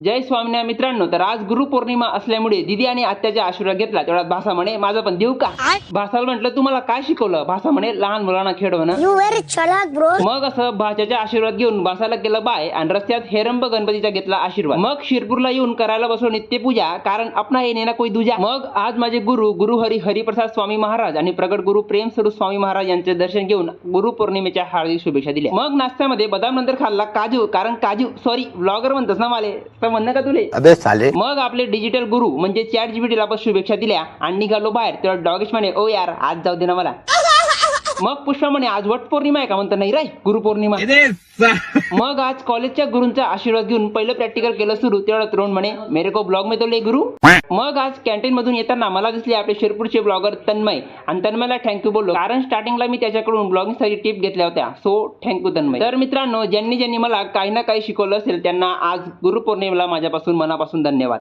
जय स्वामीनारायण मित्रांनो, तर आज गुरुपौर्णिमा असल्यामुळे दीदी आणि आत्याचा आशीर्वाद घेतला. तेवढ्यात भासा म्हणे माझं पण देऊ का. भासाला म्हटलं तुम्हाला काय शिकवलं. भासा म्हणे लहान मुलांना खेळवणं. You very chalak, bro. मग असं भाच्याचा आशीर्वाद घेऊन भासाला केलं बाय आणि रस्त्यात हेरंब गणपतीचा घेतला आशीर्वाद. मग शिरपूरला येऊन करायला बसलो नित्यपूजा, कारण अपना येणे ना कोई दूजा. मग आज माझे गुरु हरिप्रसाद स्वामी महाराज आणि प्रगट गुरु प्रेम स्वरूप स्वामी महाराज यांचे दर्शन घेऊन गुरुपौर्णिमेच्या हार्दिक शुभेच्छा दिल्या. मग नाश्त्यामध्ये बदाम नंतर खाल्ला काजू, कारण काजू सॉरी ब्लॉगर म्हणतस ना माले म्हणणं का तुले. अबे साले. मग आपले डिजिटल गुरु म्हणजे ChatGPT ला पण शुभेच्छा दिल्या आणि निघालो बाहेर. तेव्हा डॉगेश म्हणे ओ यार आज जाऊ दे ना मला. मग पुष्पा म्हणे आज वट पौर्णिमा आहे का. म्हणतं नाही रे गुरुपौर्णिमा. मग आज कॉलेजच्या गुरूंचा आशीर्वाद घेऊन पहिलं प्रॅक्टिकल केलं सुरू. तेवढं तरुण म्हणे मेरे को ब्लॉग में तो ले गुरु. मग आज कॅन्टीन मधून येताना मला दिसले आपले शिरपूरचे ब्लॉगर तन्मय, आणि तन्मयला थँक्यू बोललो, कारण स्टार्टिंगला मी त्याच्याकडून ब्लॉगिंग साठी टिप घेतल्या होत्या. So thank you Tanmay. तर मित्रांनो, ज्यांनी मला काही ना काही शिकवलं असेल त्यांना आज गुरुपौर्णिमेला माझ्यापासून मनापासून धन्यवाद.